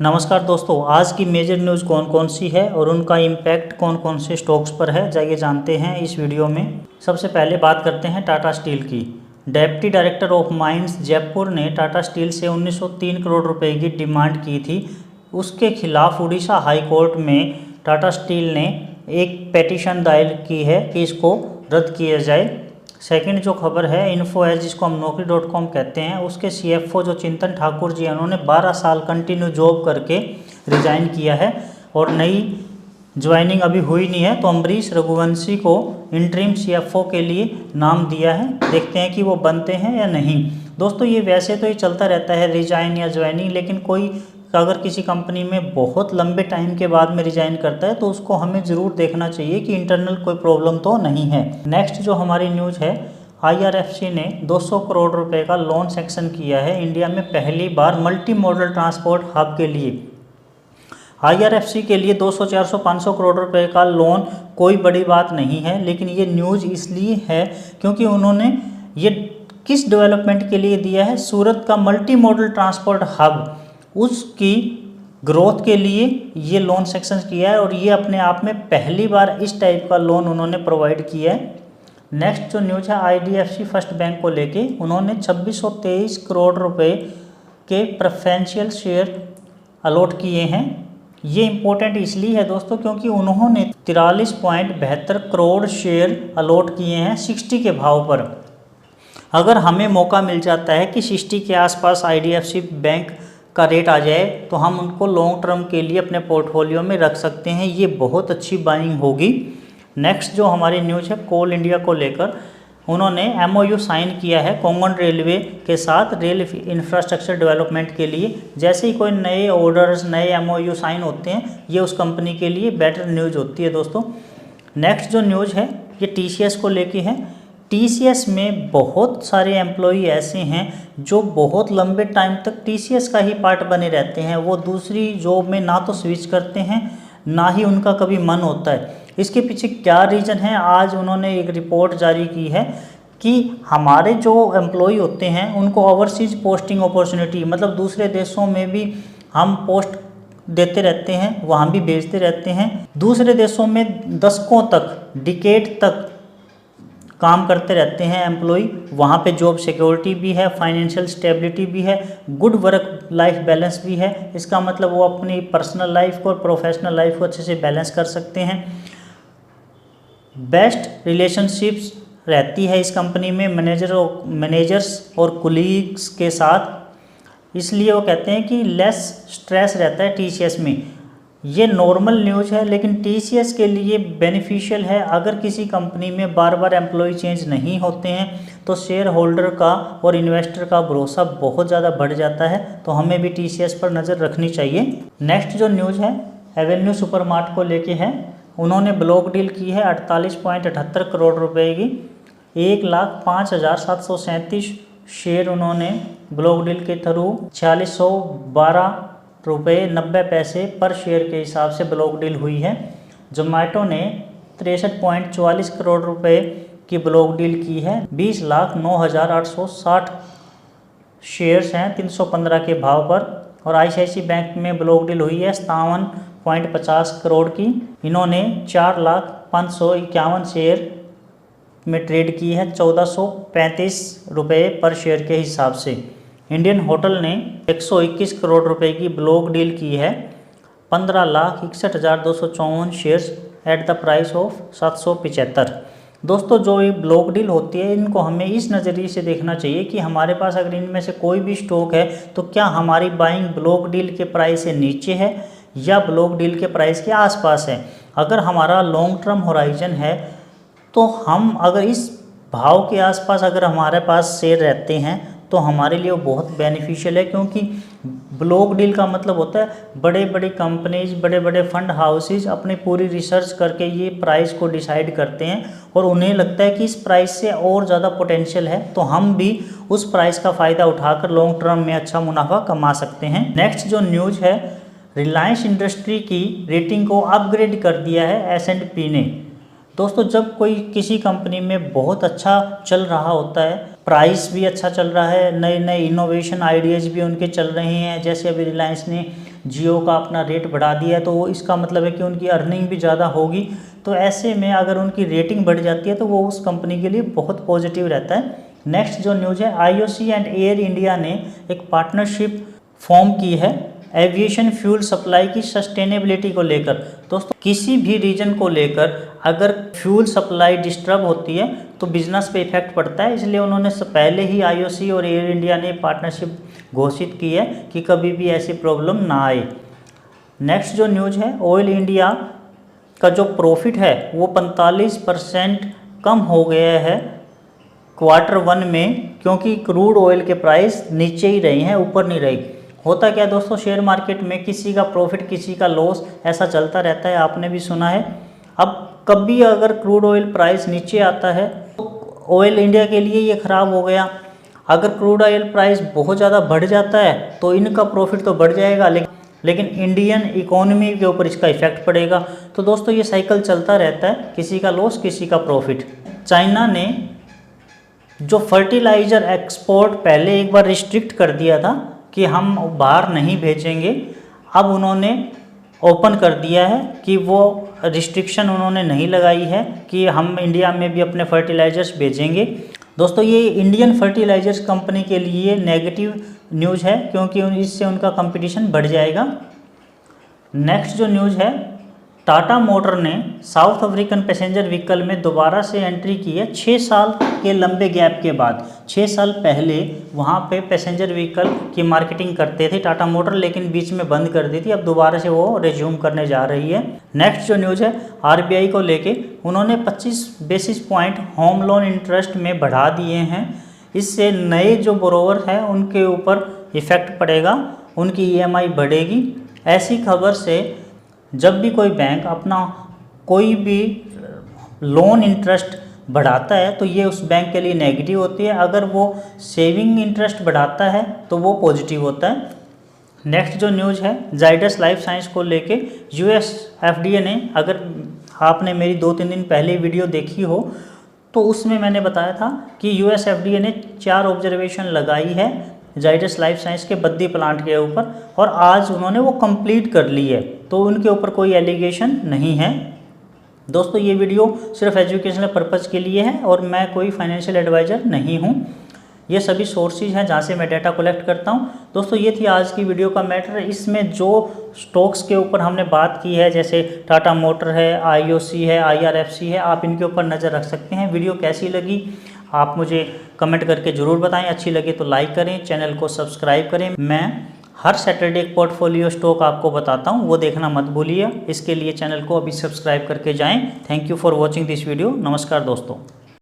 नमस्कार दोस्तों, आज की मेजर न्यूज़ कौन कौन सी है और उनका इम्पैक्ट कौन कौन से स्टॉक्स पर है, जाइए जानते हैं इस वीडियो में। सबसे पहले बात करते हैं टाटा स्टील की। Deputy director of mines Jaipur ने टाटा स्टील से 1903 करोड़ रुपए की डिमांड की थी। उसके खिलाफ उड़ीसा हाई कोर्ट में टाटा स्टील ने एक पेटिशन दायर की है कि इसको रद्द किया जाए। सेकंड जो खबर है, इन्फो एज जिसको हम नौकरी.com कहते हैं, उसके CFO जो चिंतन ठाकुर जी हैं, उन्होंने 12 साल कंटिन्यू जॉब करके रिजाइन किया है और नई ज्वाइनिंग अभी हुई नहीं है, तो अम्बरीश रघुवंशी को इंटरिम CFO के लिए नाम दिया है। देखते हैं कि वो बनते हैं या नहीं। दोस्तों, ये वैसे तो ये चलता रहता है रिजाइन या ज्वाइनिंग, लेकिन कोई अगर किसी कंपनी में बहुत लंबे टाइम के बाद में रिजाइन करता है तो उसको हमें ज़रूर देखना चाहिए कि इंटरनल कोई प्रॉब्लम तो नहीं है। नेक्स्ट जो हमारी न्यूज़ है, IRFC ने 200 करोड़ रुपए का लोन सैंक्शन किया है इंडिया में पहली बार मल्टी मॉडल ट्रांसपोर्ट हब के लिए। IRFC के लिए 200, 400, 500 करोड़ रुपए का लोन कोई बड़ी बात नहीं है, लेकिन ये न्यूज़ इसलिए है क्योंकि उन्होंने ये किस डेवलपमेंट के लिए दिया है, सूरत का मल्टी मॉडल ट्रांसपोर्ट हब, उसकी ग्रोथ के लिए ये लोन सेक्शन किया है और ये अपने आप में पहली बार इस टाइप का लोन उन्होंने प्रोवाइड किया है। नेक्स्ट जो न्यूज़ है, IDFC फर्स्ट बैंक को लेके उन्होंने 2623 करोड़ रुपए के प्रेफरेंशियल शेयर अलॉट किए हैं। ये इम्पोर्टेंट इसलिए है दोस्तों क्योंकि उन्होंने 43.72 करोड़ शेयर अलॉट किए हैं 60 के भाव पर। अगर हमें मौका मिल जाता है कि 60 के आसपास IDFC बैंक का रेट आ जाए तो हम उनको लॉन्ग टर्म के लिए अपने पोर्टफोलियो में रख सकते हैं। ये बहुत अच्छी बाइंग होगी। नेक्स्ट जो हमारी न्यूज़ है, कोल इंडिया को लेकर उन्होंने MOU साइन किया है कोंकण रेलवे के साथ रेल इंफ्रास्ट्रक्चर डेवलपमेंट के लिए। जैसे ही कोई नए ऑर्डर्स, नए MOU साइन होते हैं, ये उस कंपनी के लिए बेटर न्यूज़ होती है दोस्तों। नेक्स्ट जो न्यूज़ है ये TCS को लेके है। TCS में बहुत सारे एम्प्लॉई ऐसे हैं जो बहुत लंबे टाइम तक TCS का ही पार्ट बने रहते हैं। वो दूसरी जॉब में ना तो स्विच करते हैं, ना ही उनका कभी मन होता है। इसके पीछे क्या रीज़न है, आज उन्होंने एक रिपोर्ट जारी की है कि हमारे जो एम्प्लॉई होते हैं उनको ओवरसीज पोस्टिंग अपॉर्चुनिटी, मतलब दूसरे देशों में भी हम पोस्ट देते रहते हैं, वहाँ भी भेजते रहते हैं। दूसरे देशों में दशकों तक, डिकेड तक काम करते रहते हैं एम्प्लॉई। वहाँ पे जॉब सिक्योरिटी भी है, फाइनेंशियल स्टेबिलिटी भी है, गुड वर्क लाइफ बैलेंस भी है। इसका मतलब वो अपनी पर्सनल लाइफ को और प्रोफेशनल लाइफ को अच्छे से बैलेंस कर सकते हैं। बेस्ट रिलेशनशिप्स रहती है इस कंपनी में मैनेजर्स और कुलीग्स के साथ, इसलिए वो कहते हैं कि लेस स्ट्रेस रहता है TCS में। ये नॉर्मल न्यूज़ है, लेकिन TCS के लिए बेनिफिशियल है। अगर किसी कंपनी में बार बार एम्प्लॉय चेंज नहीं होते हैं तो शेयर होल्डर का और इन्वेस्टर का भरोसा बहुत ज़्यादा बढ़ जाता है, तो हमें भी TCS पर नज़र रखनी चाहिए। नेक्स्ट जो न्यूज़ है, एवेन्यू सुपरमार्ट को लेके है। उन्होंने ब्लॉक डील की है 48.78 करोड़ रुपए की। 1,05,737 शेयर उन्होंने ब्लॉक डील के थ्रू 4612 रुपये 90 पैसे पर शेयर के हिसाब से ब्लॉक डील हुई है। जोमेटो ने 63.44 करोड़ रुपए की ब्लॉक डील की है। 20,09,860 शेयर्स हैं 315 के भाव पर। और ICICI बैंक में ब्लॉक डील हुई है 57.50 करोड़ की। इन्होंने 4,05,51 शेयर में ट्रेड की है 1435 रुपये पर शेयर के हिसाब से। इंडियन होटल ने 121 करोड़ रुपए की ब्लॉक डील की है 15,61,254 shares at the price of 775। दोस्तों, जो ये ब्लॉक डील होती है इनको हमें इस नज़रिए से देखना चाहिए कि हमारे पास अगर इनमें से कोई भी स्टॉक है तो क्या हमारी बाइंग ब्लॉक डील के प्राइस से नीचे है या ब्लॉक डील के प्राइस के आसपास है। अगर हमारा लॉन्ग टर्म होराइजन है तो हम अगर इस भाव के आसपास अगर हमारे पास शेयर रहते हैं तो हमारे लिए वो बहुत बेनिफिशियल है, क्योंकि ब्लॉक डील का मतलब होता है बड़े बड़े कंपनीज, बड़े बड़े फंड हाउसेज अपनी पूरी रिसर्च करके ये प्राइस को डिसाइड करते हैं और उन्हें लगता है कि इस प्राइस से और ज़्यादा पोटेंशियल है, तो हम भी उस प्राइस का फ़ायदा उठाकर लॉन्ग टर्म में अच्छा मुनाफा कमा सकते हैं। नेक्स्ट जो न्यूज़ है, रिलायंस इंडस्ट्री की रेटिंग को अपग्रेड कर दिया है S&P ने। दोस्तों, जब कोई किसी कंपनी में बहुत अच्छा चल रहा होता है, प्राइस भी अच्छा चल रहा है, नए नए इनोवेशन आइडियाज़ भी उनके चल रहे हैं, जैसे अभी रिलायंस ने जियो का अपना रेट बढ़ा दिया है, तो वो इसका मतलब है कि उनकी अर्निंग भी ज़्यादा होगी। तो ऐसे में अगर उनकी रेटिंग बढ़ जाती है तो वो उस कंपनी के लिए बहुत पॉजिटिव रहता है। नेक्स्ट जो न्यूज़ है, आईओसी एंड एयर इंडिया ने एक पार्टनरशिप फॉर्म की है एविएशन फ्यूल सप्लाई की सस्टेनेबिलिटी को लेकर। दोस्तों किसी भी रीजन को लेकर अगर फ्यूल सप्लाई डिस्टर्ब होती है तो बिजनेस पे इफेक्ट पड़ता है, इसलिए उन्होंने पहले ही आईओसी और एयर इंडिया ने पार्टनरशिप घोषित की है कि कभी भी ऐसी प्रॉब्लम ना आए। नेक्स्ट जो न्यूज़ है, ऑयल इंडिया का जो प्रॉफिट है वो 45% कम हो गया है Q1 में, क्योंकि क्रूड ऑयल के प्राइस नीचे ही रहे हैं, ऊपर नहीं रही। होता क्या दोस्तों, शेयर मार्केट में किसी का प्रॉफिट किसी का लॉस ऐसा चलता रहता है, आपने भी सुना है। अब कभी अगर क्रूड ऑयल प्राइस नीचे आता है तो ऑयल इंडिया के लिए ये ख़राब हो गया। अगर क्रूड ऑयल प्राइस बहुत ज़्यादा बढ़ जाता है तो इनका प्रॉफिट तो बढ़ जाएगा, लेकिन इंडियन इकोनॉमी के ऊपर इसका इफेक्ट पड़ेगा। तो दोस्तों ये साइकिल चलता रहता है, किसी का लॉस किसी का प्रॉफिट। चाइना ने जो फर्टिलाइज़र एक्सपोर्ट पहले एक बार रिस्ट्रिक्ट कर दिया था कि हम बाहर नहीं भेजेंगे, अब उन्होंने ओपन कर दिया है कि वो रिस्ट्रिक्शन उन्होंने नहीं लगाई है कि हम इंडिया में भी अपने फर्टिलाइज़र्स भेजेंगे। दोस्तों ये इंडियन फर्टिलाइज़र्स कंपनी के लिए नेगेटिव न्यूज़ है, क्योंकि इससे उनका कंपटीशन बढ़ जाएगा। नेक्स्ट जो न्यूज़ है, टाटा मोटर ने साउथ अफ्रीकन पैसेंजर व्हीकल में दोबारा से एंट्री की है 6 साल के लंबे गैप के बाद। 6 साल पहले वहाँ पे पैसेंजर व्हीकल की मार्केटिंग करते थे टाटा मोटर, लेकिन बीच में बंद कर दी थी, अब दोबारा से वो रिज्यूम करने जा रही है। नेक्स्ट जो न्यूज़ है, आरबीआई को लेके उन्होंने 25 basis point home loan interest में बढ़ा दिए हैं। इससे नए जो बोरोवर हैं उनके ऊपर इफ़ेक्ट पड़ेगा, उनकी ईएमआई बढ़ेगी। ऐसी खबर से जब भी कोई बैंक अपना कोई भी लोन इंटरेस्ट बढ़ाता है तो ये उस बैंक के लिए नेगेटिव होती है, अगर वो सेविंग इंटरेस्ट बढ़ाता है तो वो पॉजिटिव होता है। नेक्स्ट जो न्यूज़ है, जाइडस लाइफ साइंस को लेके यूएस एफडीए ने, अगर आपने मेरी 2-3 दिन पहले वीडियो देखी हो तो उसमें मैंने बताया था कि यूएस एफडीए ने 4 ऑब्जर्वेशन लगाई है जाइडस लाइफ साइंस के बद्दी प्लांट के ऊपर, और आज उन्होंने वो कंप्लीट कर ली है, तो उनके ऊपर कोई एलिगेशन नहीं है। दोस्तों ये वीडियो सिर्फ एजुकेशनल पर्पज़ के लिए है और मैं कोई फाइनेंशियल एडवाइज़र नहीं हूँ। ये सभी सोर्सेज हैं जहाँ से मैं डाटा कलेक्ट करता हूँ। दोस्तों ये थी आज की वीडियो का मैटर। इसमें जो स्टॉक्स के ऊपर हमने बात की है, जैसे टाटा मोटर है, आईओसी है, आईआरएफसी है, आप इनके ऊपर नज़र रख सकते हैं। वीडियो कैसी लगी आप मुझे कमेंट करके ज़रूर बताएं। अच्छी लगे तो लाइक करें, चैनल को सब्सक्राइब करें। मैं हर सैटरडे एक पोर्टफोलियो स्टॉक आपको बताता हूं, वो देखना मत भूलिए। इसके लिए चैनल को अभी सब्सक्राइब करके जाएं। Thank you for watching this video. नमस्कार दोस्तों।